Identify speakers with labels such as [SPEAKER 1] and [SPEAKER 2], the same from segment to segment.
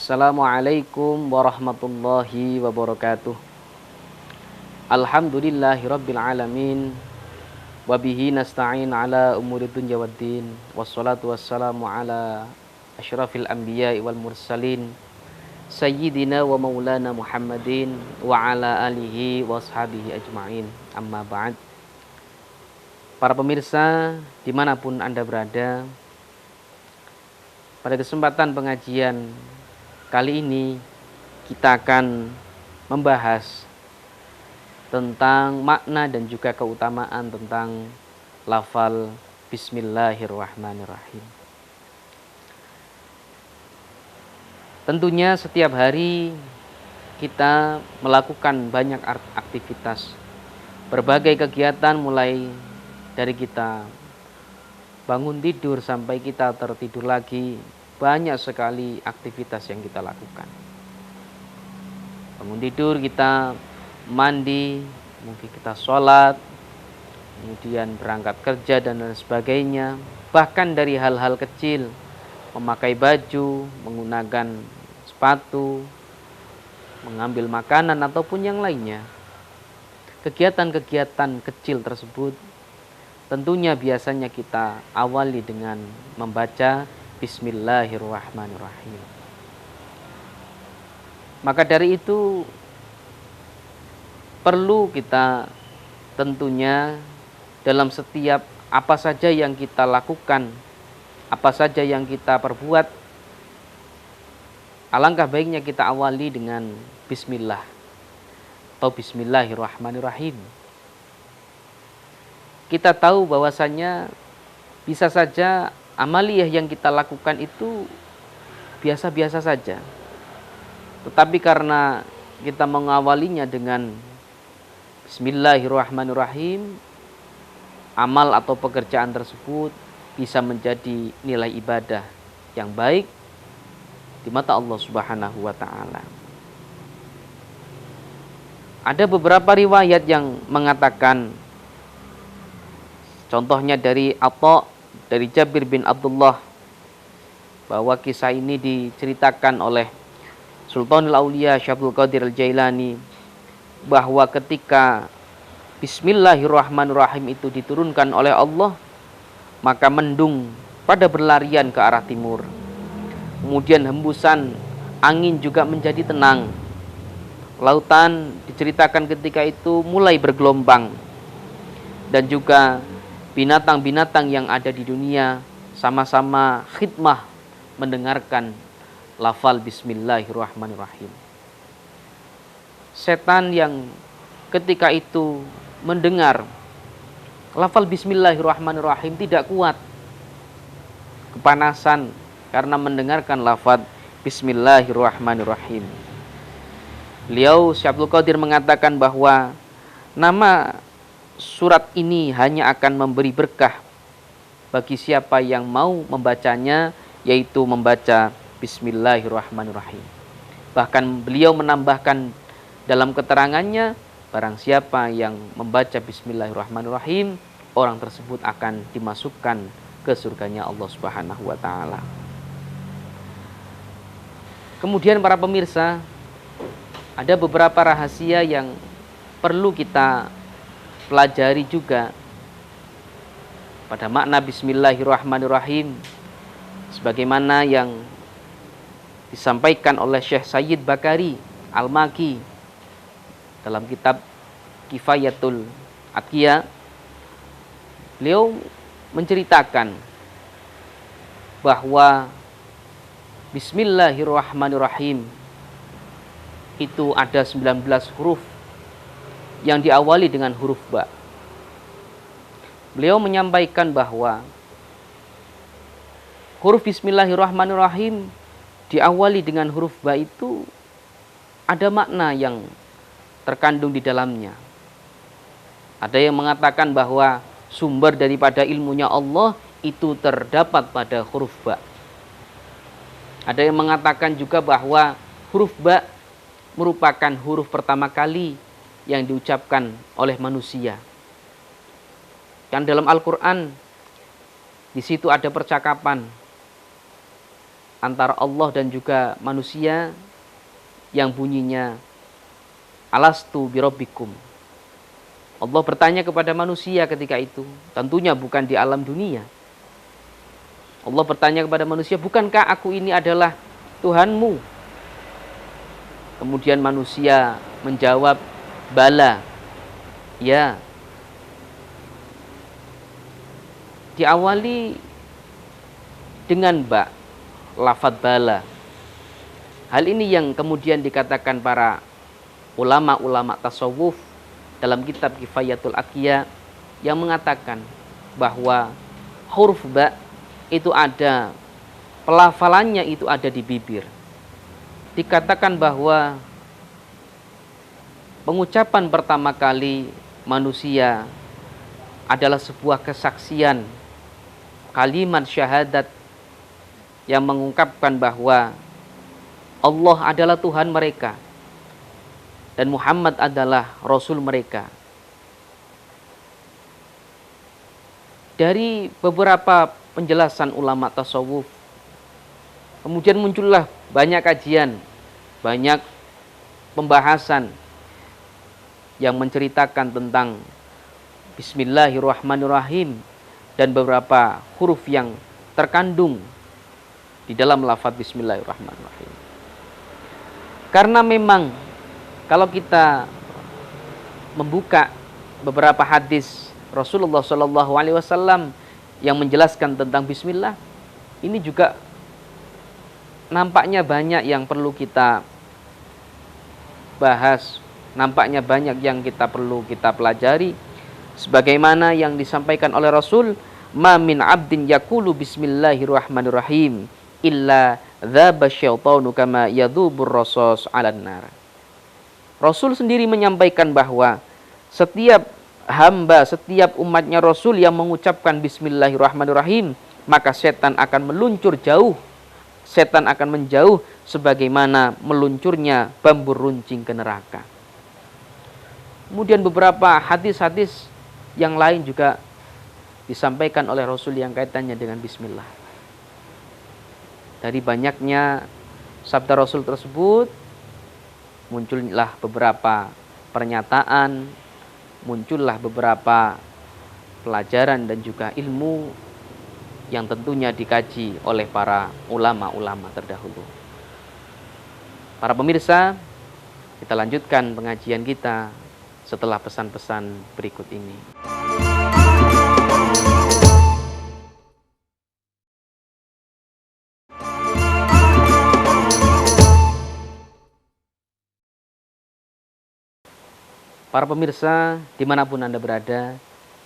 [SPEAKER 1] Assalamualaikum warahmatullahi wabarakatuh. Alhamdulillahirabbil alamin. Wabihi nasta'in ala umuri dunya waddin. Wassalatu wassalamu ala asyrafil anbiya'i wal mursalin. Sayyidina wa maulana Muhammadin wa ala alihi wa ashabihi ajma'in. Amma ba'd. Para pemirsa dimanapun Anda berada, pada kesempatan pengajian kali ini kita akan membahas tentang makna dan juga keutamaan tentang lafal Bismillahirrahmanirrahim. Tentunya setiap hari kita melakukan banyak aktivitas, berbagai kegiatan, mulai dari kita bangun tidur sampai kita tertidur lagi. Banyak sekali aktivitas yang kita lakukan. Bangun tidur, kita mandi, mungkin kita sholat, kemudian berangkat kerja dan lain sebagainya. Bahkan dari hal-hal kecil, memakai baju, menggunakan sepatu, mengambil makanan ataupun yang lainnya. Kegiatan-kegiatan kecil tersebut tentunya biasanya kita awali dengan membaca Bismillahirrahmanirrahim. Maka dari itu perlu kita tentunya dalam setiap apa saja yang kita lakukan, apa saja yang kita perbuat, alangkah baiknya kita awali dengan Bismillah atau Bismillahirrahmanirrahim. Kita tahu bahwasannya bisa saja amaliyah yang kita lakukan itu biasa-biasa saja. Tetapi karena kita mengawalinya dengan Bismillahirrahmanirrahim, amal atau pekerjaan tersebut bisa menjadi nilai ibadah yang baik di mata Allah Subhanahu wa taala. Ada beberapa riwayat yang mengatakan, contohnya dari Atha, dari Jabir bin Abdullah, bahwa kisah ini diceritakan oleh Sultanul Aulia Syekh Abdul Qadir Al-Jailani, bahwa ketika Bismillahirrahmanirrahim itu diturunkan oleh Allah, maka mendung pada berlarian ke arah timur. Kemudian hembusan angin juga menjadi tenang. Lautan diceritakan ketika itu mulai bergelombang. Dan juga binatang-binatang yang ada di dunia sama-sama khidmah mendengarkan lafal Bismillahirrahmanirrahim. Setan yang ketika itu mendengar lafal Bismillahirrahmanirrahim tidak kuat, kepanasan karena mendengarkan lafal Bismillahirrahmanirrahim. Beliau Syekh Abdul Qadir mengatakan bahwa nama surat ini hanya akan memberi berkah bagi siapa yang mau membacanya, yaitu membaca Bismillahirrahmanirrahim. Bahkan beliau menambahkan dalam keterangannya, barang siapa yang membaca Bismillahirrahmanirrahim, orang tersebut akan dimasukkan ke surganya Allah Subhanahu wa taala. Kemudian para pemirsa, ada beberapa rahasia yang perlu kita pelajari juga pada makna Bismillahirrahmanirrahim, sebagaimana yang disampaikan oleh Syekh Sayyid Bakari Al-Maki dalam kitab Kifayatul Atqiya. Beliau menceritakan bahwa Bismillahirrahmanirrahim itu ada 19 huruf yang diawali dengan huruf ba. Beliau menyampaikan bahwa huruf Bismillahirrahmanirrahim diawali dengan huruf ba itu ada makna yang terkandung di dalamnya. Ada yang mengatakan bahwa sumber daripada ilmunya Allah itu terdapat pada huruf ba. Ada yang mengatakan juga bahwa huruf ba merupakan huruf pertama kali yang diucapkan oleh manusia. Dan dalam Al-Quran, di situ ada percakapan antara Allah dan juga manusia yang bunyinya alastu birabbikum. Allah bertanya kepada manusia ketika itu, tentunya bukan di alam dunia. Allah bertanya kepada manusia, bukankah aku ini adalah Tuhanmu? Kemudian manusia menjawab, bala, ya. Diawali dengan ba, lafadz bala. Hal ini yang kemudian dikatakan para ulama-ulama tasawuf dalam kitab Kifayatul Aqya yang mengatakan bahwa huruf ba itu ada, pelafalannya itu ada di bibir. Dikatakan bahwa pengucapan pertama kali manusia adalah sebuah kesaksian kalimat syahadat yang mengungkapkan bahwa Allah adalah Tuhan mereka dan Muhammad adalah Rasul mereka. Dari beberapa penjelasan ulama tasawuf, kemudian muncullah banyak kajian, banyak pembahasan yang menceritakan tentang Bismillahirrahmanirrahim dan beberapa huruf yang terkandung di dalam lafadz Bismillahirrahmanirrahim. Karena memang kalau kita membuka beberapa hadis Rasulullah SAW yang menjelaskan tentang Bismillah, ini juga nampaknya banyak yang perlu kita bahas, nampaknya banyak yang kita perlu kita pelajari. Sebagaimana yang disampaikan oleh Rasul, ma min abdin yaqulu bismillahirrahmanirrahim illa dzaba syaitanu kama yadzubur rasus 'alan nar. Rasul sendiri menyampaikan bahwa setiap hamba, setiap umatnya Rasul yang mengucapkan Bismillahirrahmanirrahim, maka setan akan meluncur jauh. Setan akan menjauh sebagaimana meluncurnya bambu runcing ke neraka. Kemudian beberapa hadis-hadis yang lain juga disampaikan oleh Rasul yang kaitannya dengan Bismillah. Dari banyaknya sabda Rasul tersebut, muncullah beberapa pernyataan, muncullah beberapa pelajaran dan juga ilmu yang tentunya dikaji oleh para ulama-ulama terdahulu. Para pemirsa, kita lanjutkan pengajian kita setelah pesan-pesan berikut ini. Para pemirsa, dimanapun Anda berada,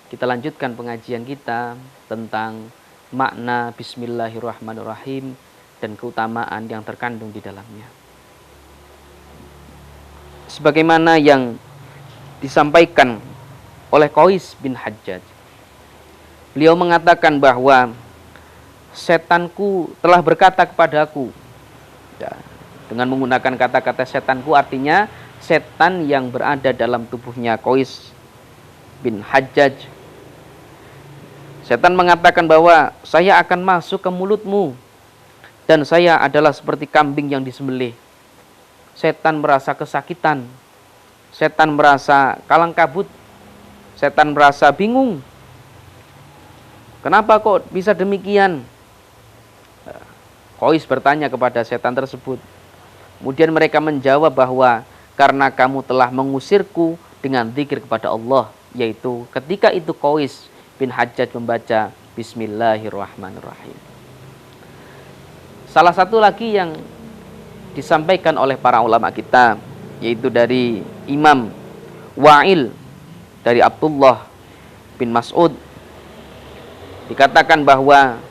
[SPEAKER 1] kita lanjutkan pengajian kita tentang makna Bismillahirrahmanirrahim dan keutamaan yang terkandung di dalamnya. Sebagaimana yang disampaikan oleh Qais bin Hajjaj, beliau mengatakan bahwa setanku telah berkata kepadaku. Ya, dengan menggunakan kata-kata setanku artinya setan yang berada dalam tubuhnya Qais bin Hajjaj. Setan mengatakan bahwa saya akan masuk ke mulutmu dan saya adalah seperti kambing yang disembelih. Setan merasa kesakitan. Setan merasa kalang kabut. Setan merasa bingung. Kenapa kok bisa demikian? Qais bertanya kepada setan tersebut. Kemudian mereka menjawab bahwa karena kamu telah mengusirku dengan zikir kepada Allah, yaitu ketika itu Qais bin Hajjaj membaca Bismillahirrahmanirrahim. Salah satu lagi yang disampaikan oleh para ulama kita, yaitu dari Imam Wa'il dari Abdullah bin Mas'ud, dikatakan bahwa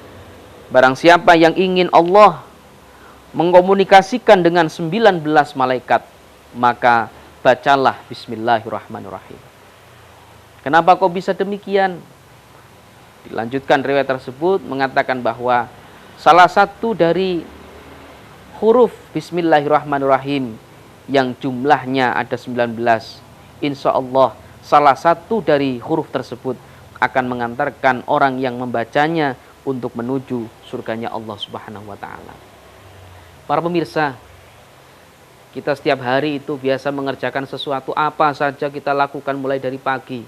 [SPEAKER 1] barang siapa yang ingin Allah mengkomunikasikan dengan 19 malaikat, maka bacalah Bismillahirrahmanirrahim. Kenapa kok bisa demikian? Dilanjutkan riwayat tersebut mengatakan bahwa salah satu dari huruf Bismillahirrahmanirrahim yang jumlahnya ada 19, insya Allah salah satu dari huruf tersebut akan mengantarkan orang yang membacanya untuk menuju surganya Allah Subhanahu wa ta'ala. Para pemirsa, kita setiap hari itu biasa mengerjakan sesuatu, apa saja kita lakukan mulai dari pagi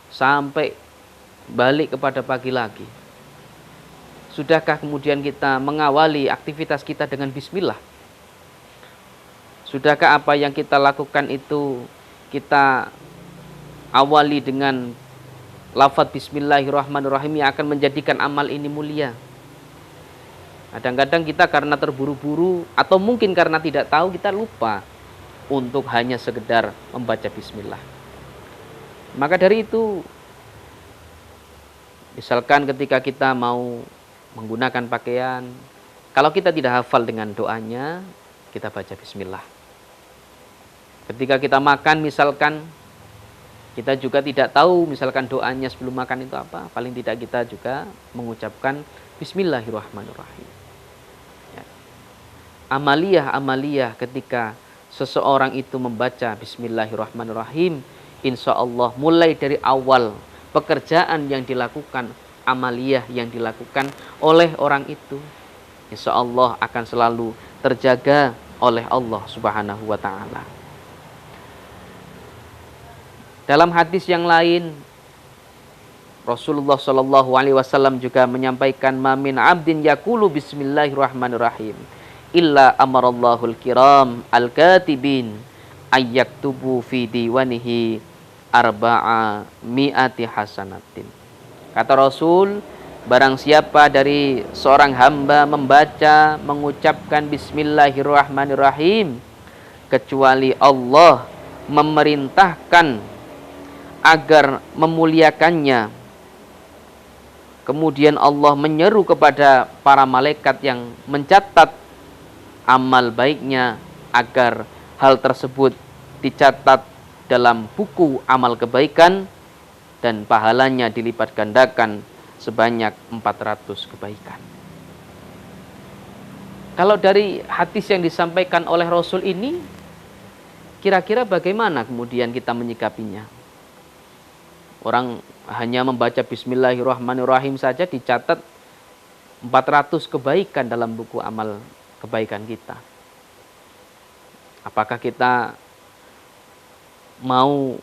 [SPEAKER 1] sampai balik kepada pagi lagi. Sudahkah kemudian kita mengawali aktivitas kita dengan bismillah? Sudahkah apa yang kita lakukan itu kita awali dengan lafaz bismillahirrahmanirrahim yang akan menjadikan amal ini mulia? Kadang-kadang kita karena terburu-buru atau mungkin karena tidak tahu, kita lupa untuk hanya sekedar membaca bismillah. Maka dari itu, misalkan ketika kita mau menggunakan pakaian, kalau kita tidak hafal dengan doanya, kita baca bismillah. Ketika kita makan misalkan, kita juga tidak tahu misalkan doanya sebelum makan itu apa, paling tidak kita juga mengucapkan bismillahirrahmanirrahim. Ya. Amaliyah ketika seseorang itu membaca bismillahirrahmanirrahim, insya Allah mulai dari awal pekerjaan yang dilakukan, amaliyah yang dilakukan oleh orang itu, insya Allah akan selalu terjaga oleh Allah Subhanahu wa ta'ala. Dalam hadis yang lain, Rasulullah Shallallahu Alaihi Wasallam juga menyampaikan, "Mamin abdin yakulu Bismillahirrahmanirrahim, illa amarallahul kiram al-katibin ayyaktubu fi diwanihi arba'a mi'ati hasanatin." Kata Rasul, barang siapa dari seorang hamba membaca, mengucapkan Bismillahirrahmanirrahim, kecuali Allah memerintahkan agar memuliakannya, kemudian Allah menyeru kepada para malaikat yang mencatat amal baiknya agar hal tersebut dicatat dalam buku amal kebaikan dan pahalanya dilipat gandakan sebanyak 400 kebaikan. Kalau dari hadis yang disampaikan oleh Rasul ini, kira-kira bagaimana kemudian kita menyikapinya? Orang hanya membaca bismillahirrahmanirrahim saja dicatat 400 kebaikan dalam buku amal kebaikan kita. Apakah kita mau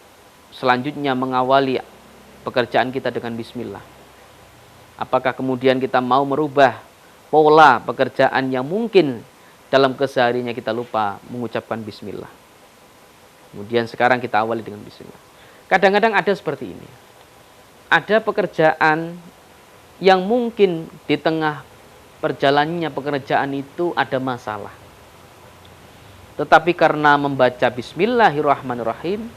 [SPEAKER 1] selanjutnya mengawali pekerjaan kita dengan bismillah? Apakah kemudian kita mau merubah pola pekerjaan yang mungkin dalam kesehariannya kita lupa mengucapkan bismillah? Kemudian sekarang kita awali dengan bismillah. Kadang-kadang ada seperti ini. Ada pekerjaan yang mungkin di tengah perjalanannya pekerjaan itu ada masalah. Tetapi karena membaca bismillahirrahmanirrahim,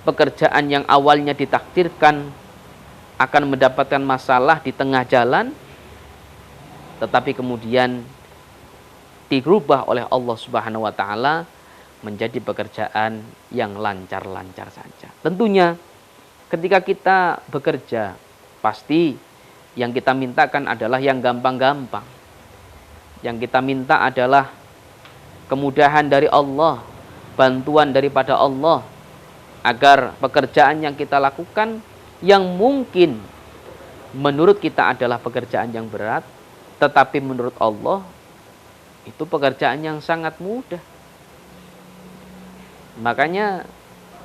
[SPEAKER 1] pekerjaan yang awalnya ditakdirkan akan mendapatkan masalah di tengah jalan, tetapi kemudian dirubah oleh Allah Subhanahu wa ta'ala menjadi pekerjaan yang lancar-lancar saja. Tentunya ketika kita bekerja, pasti yang kita mintakan adalah yang gampang-gampang. Yang kita minta adalah kemudahan dari Allah, bantuan daripada Allah, agar pekerjaan yang kita lakukan yang mungkin menurut kita adalah pekerjaan yang berat, tetapi menurut Allah itu pekerjaan yang sangat mudah. Makanya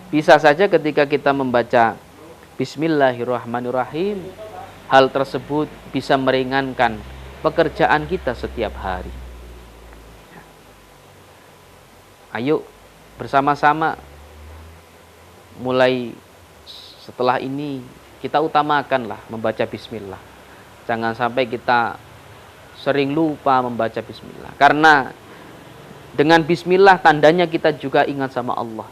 [SPEAKER 1] bisa saja ketika kita membaca bismillahirrahmanirrahim, hal tersebut bisa meringankan pekerjaan kita setiap hari. Ayo bersama-sama mulai setelah ini kita utamakanlah membaca bismillah. Jangan sampai kita sering lupa membaca bismillah. Karena dengan bismillah tandanya kita juga ingat sama Allah.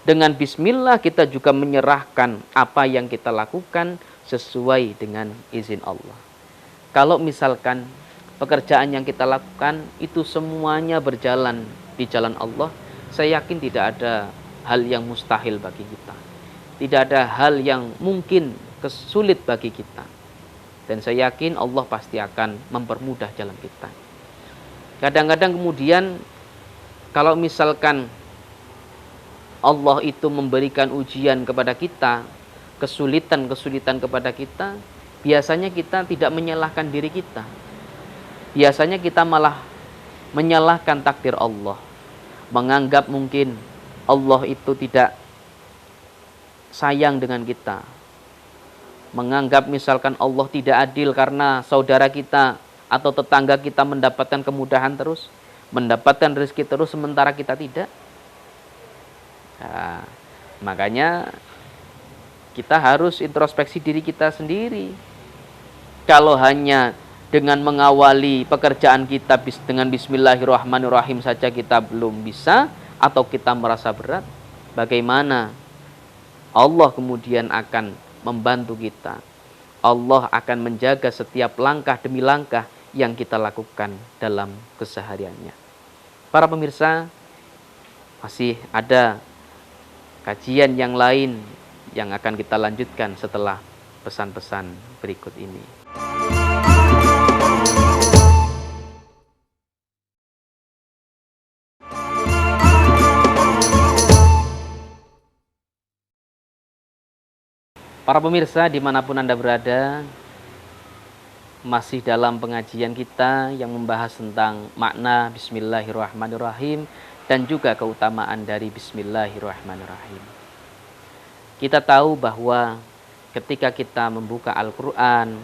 [SPEAKER 1] Dengan bismillah kita juga menyerahkan apa yang kita lakukan sesuai dengan izin Allah. Kalau misalkan pekerjaan yang kita lakukan itu semuanya berjalan di jalan Allah, saya yakin tidak ada hal yang mustahil bagi kita. Tidak ada hal yang mungkin sulit bagi kita. Dan saya yakin Allah pasti akan mempermudah jalan kita. Kadang-kadang kemudian kalau misalkan Allah itu memberikan ujian kepada kita, kesulitan-kesulitan kepada kita, biasanya kita tidak menyalahkan diri kita. Biasanya kita malah menyalahkan takdir Allah, menganggap mungkin Allah itu tidak sayang dengan kita, menganggap misalkan Allah tidak adil karena saudara kita atau tetangga kita mendapatkan kemudahan terus, mendapatkan rezeki terus sementara kita tidak. Nah, makanya kita harus introspeksi diri kita sendiri. Kalau hanya dengan mengawali pekerjaan kita dengan bismillahirrahmanirrahim saja kita belum bisa atau kita merasa berat, bagaimana Allah kemudian akan membantu kita? Allah akan menjaga setiap langkah demi langkah yang kita lakukan dalam kesehariannya. Para pemirsa, masih ada kajian yang lain yang akan kita lanjutkan setelah pesan-pesan berikut ini. Para pemirsa dimanapun Anda berada, masih dalam pengajian kita yang membahas tentang makna Bismillahirrahmanirrahim dan juga keutamaan dari Bismillahirrahmanirrahim. Kita tahu bahwa ketika kita membuka Al-Quran,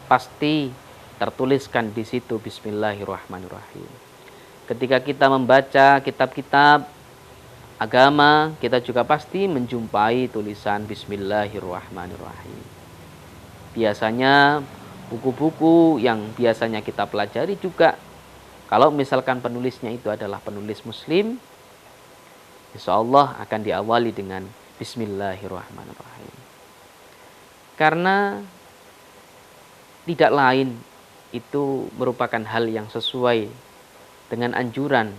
[SPEAKER 1] pasti tertuliskan di situ Bismillahirrahmanirrahim. Ketika kita membaca kitab-kitab agama, kita juga pasti menjumpai tulisan Bismillahirrahmanirrahim. Biasanya buku-buku yang biasanya kita pelajari juga, kalau misalkan penulisnya itu adalah penulis muslim, insya Allah akan diawali dengan Bismillahirrahmanirrahim. Karena tidak lain itu merupakan hal yang sesuai dengan anjuran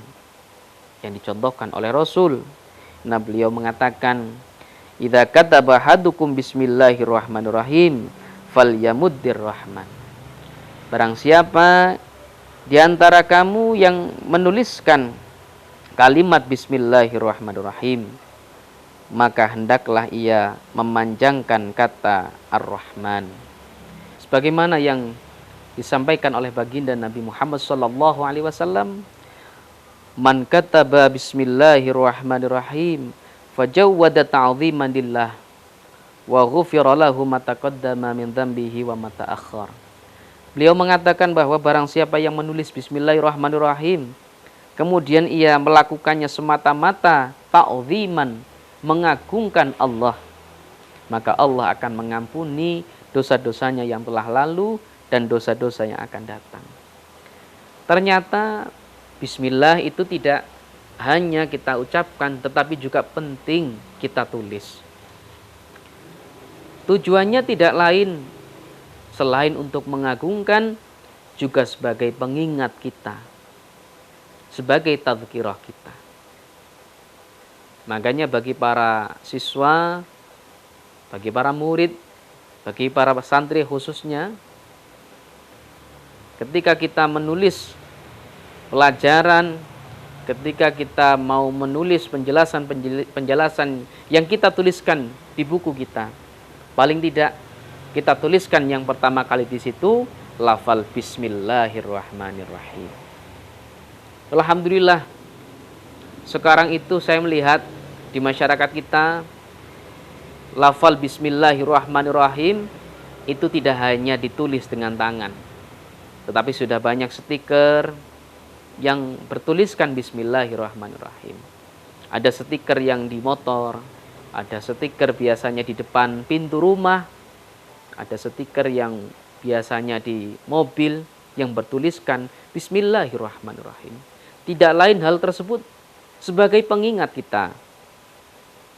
[SPEAKER 1] yang dicontohkan oleh Rasul. Nah, beliau mengatakan, "Idza kataba hadukum bismillahirrahmanirrahim falyamuddir rahman." Barang siapa di antara kamu yang menuliskan kalimat bismillahirrahmanirrahim, maka hendaklah ia memanjangkan kata Ar-Rahman. Sebagaimana yang disampaikan oleh baginda Nabi Muhammad SAW, "Man kataba bismillahirrahmanirrahim fajawwada ta'ziman lillah wa ghufira lahu ma taqaddama min dhanbihi wa ma ta'akhkhar." Beliau mengatakan bahwa barang siapa yang menulis bismillahirrahmanirrahim kemudian ia melakukannya semata-mata ta'ziman, mengagungkan Allah, maka Allah akan mengampuni dosa-dosanya yang telah lalu dan dosa-dosa yang akan datang. Ternyata bismillah itu tidak hanya kita ucapkan, tetapi juga penting kita tulis. Tujuannya tidak lain selain untuk mengagungkan, juga sebagai pengingat kita, sebagai tadzkirah kita. Makanya bagi para siswa, bagi para murid, bagi para santri khususnya, ketika kita menulis pelajaran, ketika kita mau menulis penjelasan yang kita tuliskan di buku kita, paling tidak kita tuliskan yang pertama kali di situ lafal Bismillahirrahmanirrahim. Alhamdulillah, sekarang itu saya melihat di masyarakat kita lafal Bismillahirrahmanirrahim itu tidak hanya ditulis dengan tangan, tetapi sudah banyak stiker yang bertuliskan Bismillahirrahmanirrahim. Ada stiker yang di motor, ada stiker biasanya di depan pintu rumah, ada stiker yang biasanya di mobil yang bertuliskan Bismillahirrahmanirrahim. Tidak lain hal tersebut sebagai pengingat kita.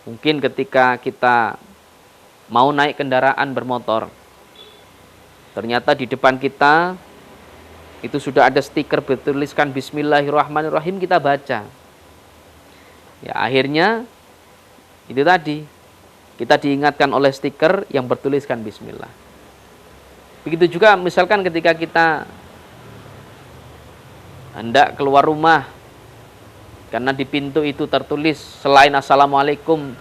[SPEAKER 1] Mungkin ketika kita mau naik kendaraan bermotor, ternyata di depan kita itu sudah ada stiker bertuliskan Bismillahirrahmanirrahim, kita baca. Ya, akhirnya itu tadi, kita diingatkan oleh stiker yang bertuliskan Bismillah. Begitu juga misalkan ketika kita hendak keluar rumah, karena di pintu itu tertulis selain Assalamualaikum,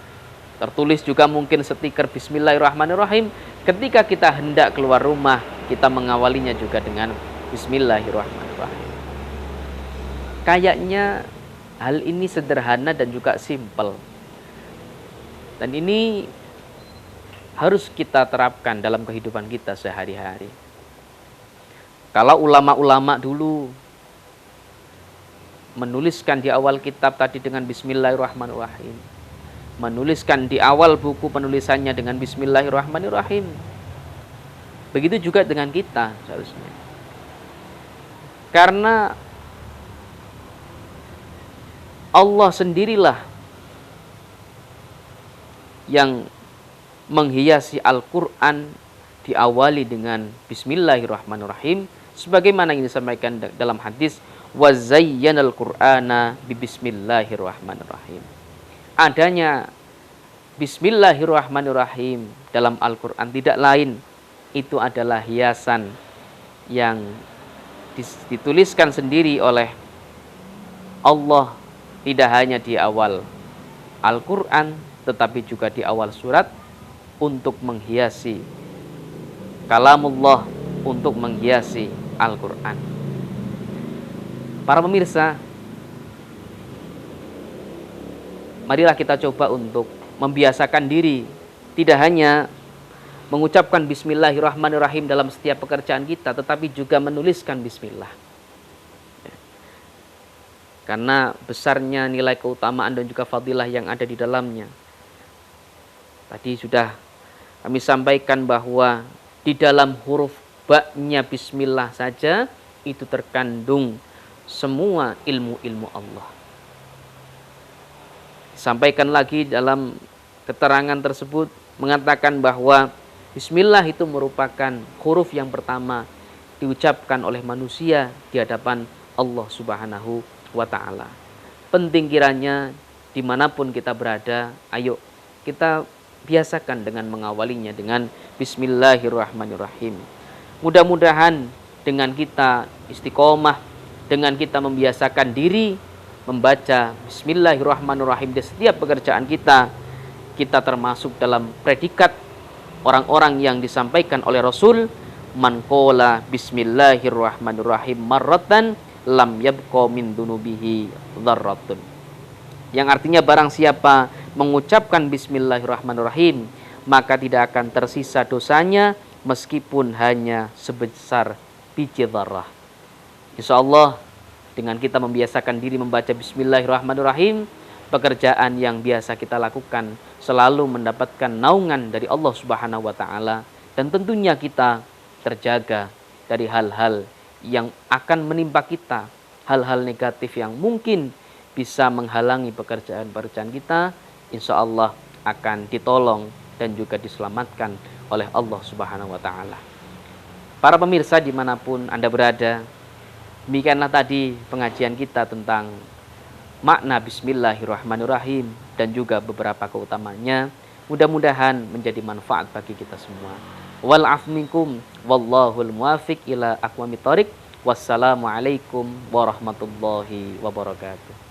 [SPEAKER 1] tertulis juga mungkin stiker Bismillahirrahmanirrahim. Ketika kita hendak keluar rumah, kita mengawalinya juga dengan Bismillahirrahmanirrahim. kayaknya hal ini sederhana dan juga simpel. Dan ini harus kita terapkan dalam kehidupan kita sehari-hari. Kalau ulama-ulama dulu menuliskan di awal kitab tadi dengan Bismillahirrahmanirrahim, menuliskan di awal buku penulisannya dengan Bismillahirrahmanirrahim, begitu juga dengan kita seharusnya. Karena Allah sendirilah yang menghiasi Al-Quran diawali dengan Bismillahirrahmanirrahim, sebagaimana yang disampaikan dalam hadis, wa zayyanal Qur'ana bi Bismillahirrahmanirrahim. Adanya Bismillahirrahmanirrahim dalam Al-Quran tidak lain, itu adalah hiasan yang dituliskan sendiri oleh Allah, tidak hanya di awal Al-Quran, tetapi juga di awal surat, untuk menghiasi kalamullah, untuk menghiasi Al-Quran. Para pemirsa, marilah kita coba untuk membiasakan diri, tidak hanya mengucapkan Bismillahirrahmanirrahim dalam setiap pekerjaan kita, tetapi juga menuliskan Bismillah. Karena besarnya nilai keutamaan dan juga fadilah yang ada di dalamnya. Tadi sudah kami sampaikan bahwa di dalam huruf ba-nya Bismillah saja itu terkandung semua ilmu-ilmu Allah. Sampaikan lagi dalam keterangan tersebut mengatakan bahwa Bismillah itu merupakan huruf yang pertama diucapkan oleh manusia di hadapan Allah Subhanahu wa ta'ala. Penting kiranya dimanapun kita berada, ayo kita biasakan dengan mengawalinya dengan Bismillahirrahmanirrahim. Mudah-mudahan dengan kita istiqomah, dengan kita membiasakan diri membaca Bismillahirrahmanirrahim di setiap pekerjaan kita, kita termasuk dalam predikat orang-orang yang disampaikan oleh Rasul, man qala Bismillahirrahmanirrahim marratan lam yabqa min dunubihi dzarratun. Yang artinya barang siapa mengucapkan Bismillahirrahmanirrahim, maka tidak akan tersisa dosanya meskipun hanya sebesar biji dzarrah. Insyaallah dengan kita membiasakan diri membaca Bismillahirrahmanirrahim, pekerjaan yang biasa kita lakukan selalu mendapatkan naungan dari Allah Subhanahu wa ta'ala, dan tentunya kita terjaga dari hal-hal yang akan menimpa kita, hal-hal negatif yang mungkin bisa menghalangi pekerjaan-pekerjaan kita, insya Allah akan ditolong dan juga diselamatkan oleh Allah Subhanahu wa ta'ala. Para pemirsa dimanapun Anda berada, demikianlah tadi pengajian kita tentang makna Bismillahirrahmanirrahim dan juga beberapa keutamanya. Mudah-mudahan menjadi manfaat bagi kita semua. Wal afu minkum wallahul muwafiq ila aqwamit thoriq. Wassalamualaikum warahmatullahi wabarakatuh.